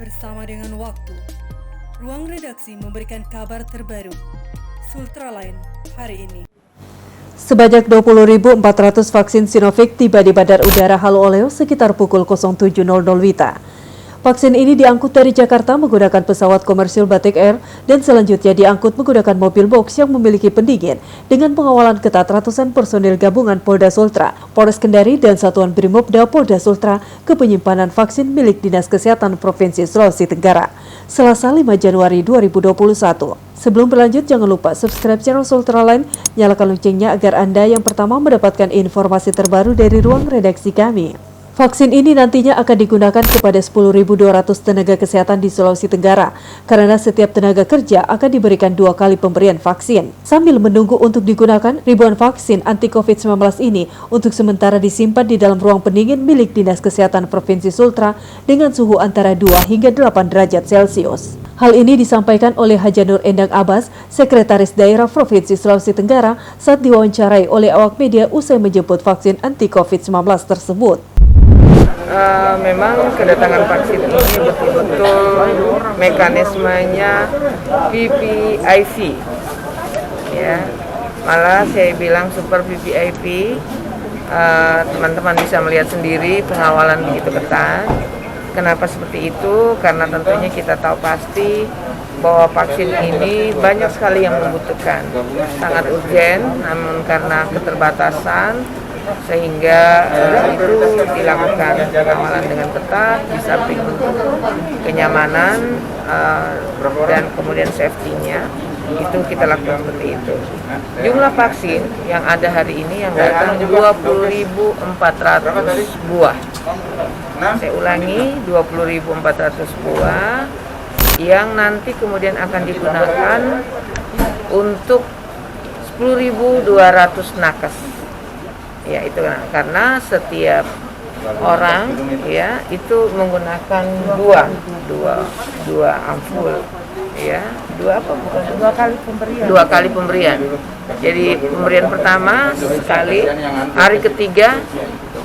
Bersama dengan waktu, ruang redaksi memberikan kabar terbaru. Sultraline hari ini. Sebanyak 20.400 vaksin Sinovac tiba di Bandar Udara Halu Oleo sekitar pukul 07.00 WITA. Vaksin ini diangkut dari Jakarta menggunakan pesawat komersil Batik Air dan selanjutnya diangkut menggunakan mobil box yang memiliki pendingin dengan pengawalan ketat ratusan personil gabungan Polda Sultra, Polres Kendari, dan Satuan Brimopda Polda Sultra ke penyimpanan vaksin milik Dinas Kesehatan Provinsi Sulawesi Tenggara, Selasa 5 Januari 2021. Sebelum berlanjut, jangan lupa subscribe channel Sultraline, nyalakan loncengnya agar Anda yang pertama mendapatkan informasi terbaru dari ruang redaksi kami. Vaksin ini nantinya akan digunakan kepada 10.200 tenaga kesehatan di Sulawesi Tenggara, karena setiap tenaga kerja akan diberikan 2 kali pemberian vaksin. Sambil menunggu untuk digunakan, ribuan vaksin anti-COVID-19 ini untuk sementara disimpan di dalam ruang pendingin milik Dinas Kesehatan Provinsi Sultra dengan suhu antara 2 hingga 8 derajat Celcius. Hal ini disampaikan oleh Haja Nur Endang Abbas, Sekretaris Daerah Provinsi Sulawesi Tenggara, saat diwawancarai oleh awak media usai menjemput vaksin anti-COVID-19 tersebut. Memang kedatangan vaksin ini betul-betul mekanismenya VVIP, ya. Malah saya bilang super VVIP. Teman-teman bisa melihat sendiri pengawalan begitu ketat. Kenapa seperti itu? Karena tentunya kita tahu pasti bahwa vaksin ini banyak sekali yang membutuhkan, sangat urgen, namun karena keterbatasan sehingga itu dilakukan pengawalan dengan ketat di samping kenyamanan dan kemudian safety-nya itu kita lakukan seperti itu. Jumlah vaksin yang ada hari ini yang datang 20.400 buah. Saya ulangi, 20.400 buah yang nanti kemudian akan digunakan untuk 10.200 nakes. Ya, itu karena setiap orang ya itu menggunakan dua ampul, ya, dua kali pemberian. Jadi pemberian pertama sekali, hari ketiga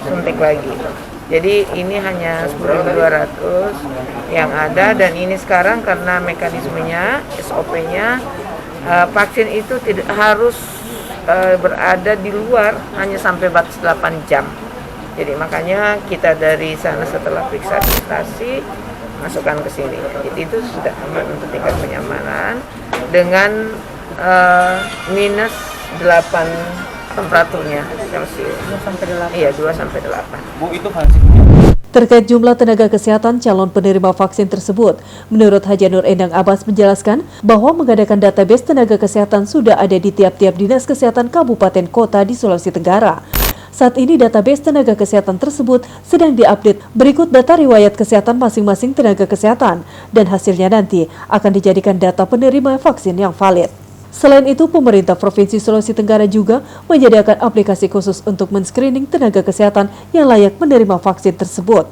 suntik lagi. Jadi ini hanya 10.200 yang ada, dan ini sekarang karena mekanismenya SOP-nya vaksin itu tidak harus berada di luar hanya sampai batas 8 jam. Jadi makanya kita dari sana setelah periksa administrasi masukkan ke sini. Jadi itu sudah aman untuk tingkat kenyamanan dengan minus 8 temperaturnya Celcius. 2-8. Iya, 2-8. Bu, itu vaksinnya. Terkait jumlah tenaga kesehatan calon penerima vaksin tersebut, menurut Haja Nur Endang Abbas menjelaskan bahwa mengadakan database tenaga kesehatan sudah ada di tiap-tiap dinas kesehatan kabupaten kota di Sulawesi Tenggara. Saat ini database tenaga kesehatan tersebut sedang diupdate berikut data riwayat kesehatan masing-masing tenaga kesehatan, dan hasilnya nanti akan dijadikan data penerima vaksin yang valid. Selain itu, pemerintah Provinsi Sulawesi Tenggara juga menyediakan aplikasi khusus untuk men-screening tenaga kesehatan yang layak menerima vaksin tersebut.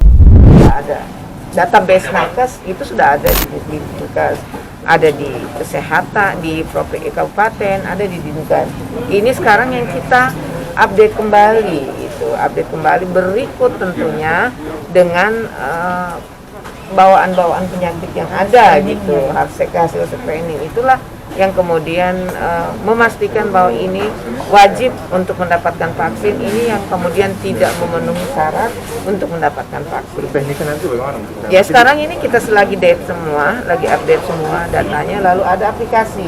Ada database nakes itu sudah ada di Dinkes, ada di kesehatan, di provinsi kabupaten, ada di Dinkes. Ini sekarang yang kita update kembali, berikut tentunya dengan bawaan-bawaan penyakit yang ada gitu, hasil screening itulah yang kemudian memastikan bahwa ini wajib untuk mendapatkan vaksin, ini yang kemudian tidak memenuhi syarat untuk mendapatkan vaksin. Teknisnya nanti bagaimana? Ya, sekarang ini kita lagi update semua datanya, lalu ada aplikasi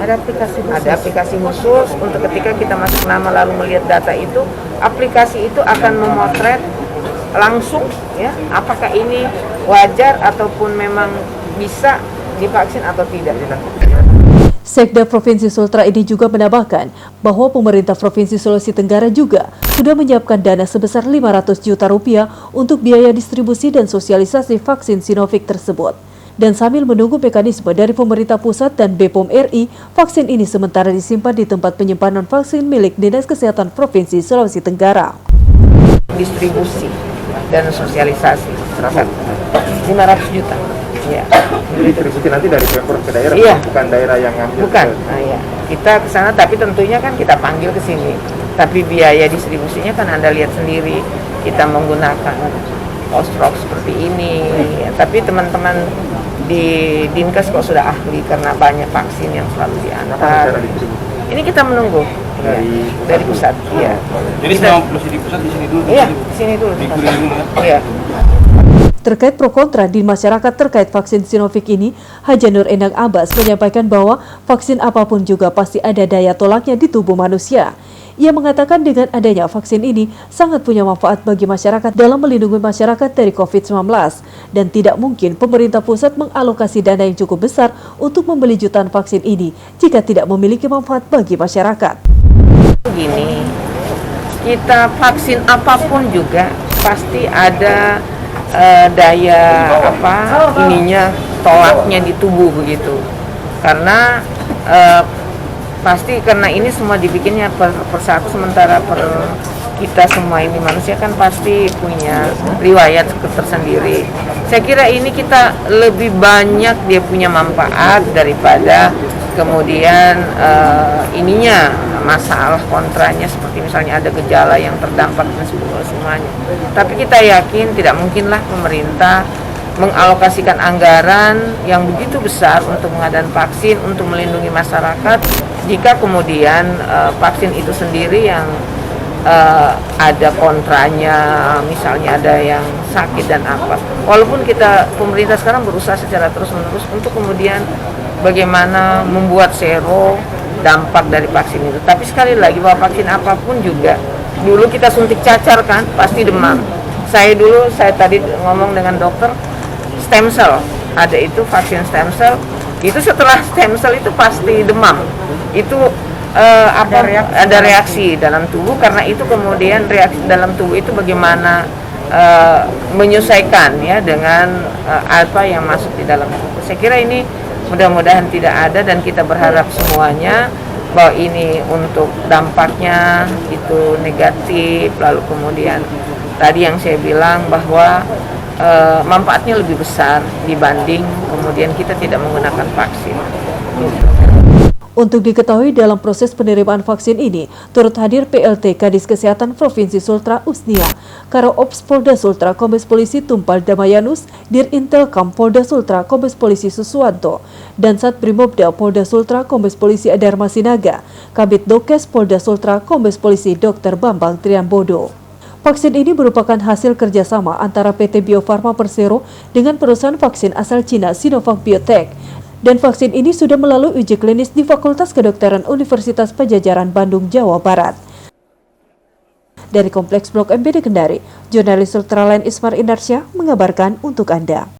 khusus untuk ketika kita masuk nama lalu melihat data itu, aplikasi itu akan memotret langsung ya apakah ini wajar ataupun memang bisa divaksin atau tidak. Sekda Provinsi Sultra ini juga menambahkan bahwa pemerintah Provinsi Sulawesi Tenggara juga sudah menyiapkan dana sebesar 500 juta rupiah untuk biaya distribusi dan sosialisasi vaksin Sinovac tersebut. Dan sambil menunggu mekanisme dari pemerintah pusat dan BPOM RI, vaksin ini sementara disimpan di tempat penyimpanan vaksin milik Dinas Kesehatan Provinsi Sulawesi Tenggara. Distribusi dan sosialisasi 500 juta. Ya. Distribusi nanti dari Pemprov ke daerah, iya. Bukan daerah yang ngambil. Bukan. Nah, ya. Kita ke sana, tapi tentunya kan kita panggil ke sini. Tapi biaya distribusinya kan Anda lihat sendiri, kita menggunakan post-rock seperti ini. Ya. Tapi teman-teman di Dinkes kok sudah ahli karena banyak vaksin yang selalu Kapan diantar. cara distribusi? Ini kita menunggu dari pusat. Iya. Jadi sebelum masih di pusat di sini dulu. Iya, di sini dulu. Dikuliah dulu ya. Iya. Terkait pro kontra di masyarakat terkait vaksin Sinovac ini, Haja Nur Endang Abbas menyampaikan bahwa vaksin apapun juga pasti ada daya tolaknya di tubuh manusia. Ia mengatakan dengan adanya vaksin ini sangat punya manfaat bagi masyarakat dalam melindungi masyarakat dari COVID-19 dan tidak mungkin pemerintah pusat mengalokasi dana yang cukup besar untuk membeli jutaan vaksin ini jika tidak memiliki manfaat bagi masyarakat. Begini, kita vaksin apapun juga pasti ada daya tolaknya di tubuh begitu. Karena pasti karena ini semua dibikinnya per satu, sementara kita semua ini manusia kan pasti punya riwayat tersendiri. Saya kira ini kita lebih banyak dia punya manfaat daripada kemudian ininya masalah kontranya seperti misalnya ada gejala yang terdampak dan semuanya. Tapi kita yakin tidak mungkinlah pemerintah mengalokasikan anggaran yang begitu besar untuk pengadaan vaksin untuk melindungi masyarakat jika kemudian vaksin itu sendiri yang ada kontranya, misalnya ada yang sakit dan apa. Walaupun pemerintah sekarang berusaha secara terus-menerus untuk kemudian bagaimana membuat zero dampak dari vaksin itu. Tapi sekali lagi bahwa vaksin apapun juga, dulu kita suntik cacar kan, pasti demam. Saya tadi ngomong dengan dokter, stem cell, ada itu vaksin stem cell, itu setelah stem cell itu pasti demam. Itu ada reaksi dalam tubuh, karena itu kemudian reaksi dalam tubuh itu bagaimana menyesuaikan ya dengan apa yang masuk di dalam tubuh. Saya kira ini mudah-mudahan tidak ada dan kita berharap semuanya bahwa ini untuk dampaknya itu negatif, lalu kemudian tadi yang saya bilang bahwa manfaatnya lebih besar dibanding kemudian kita tidak menggunakan vaksin. Untuk diketahui dalam proses penerimaan vaksin ini, turut hadir PLT Kadis Kesehatan Provinsi Sultra Usnia, Karo Ops Polda Sultra Kombes Polisi Tumpal Damayanus, Dir Intelkam Polda Sultra Kombes Polisi Susuwanto, dan Sat Brimobda Polda Sultra Kombes Polisi Adarma Sinaga, Kabid Dokes Polda Sultra Kombes Polisi Dr. Bambang Triambodo. Vaksin ini merupakan hasil kerjasama antara PT Bio Farma Persero dengan perusahaan vaksin asal Cina Sinovac Biotech. Dan vaksin ini sudah melalui uji klinis di Fakultas Kedokteran Universitas Padjadjaran Bandung, Jawa Barat. Dari Kompleks Blok M BD Kendari, jurnalis Ultraline Ismar Indarsyah mengabarkan untuk Anda.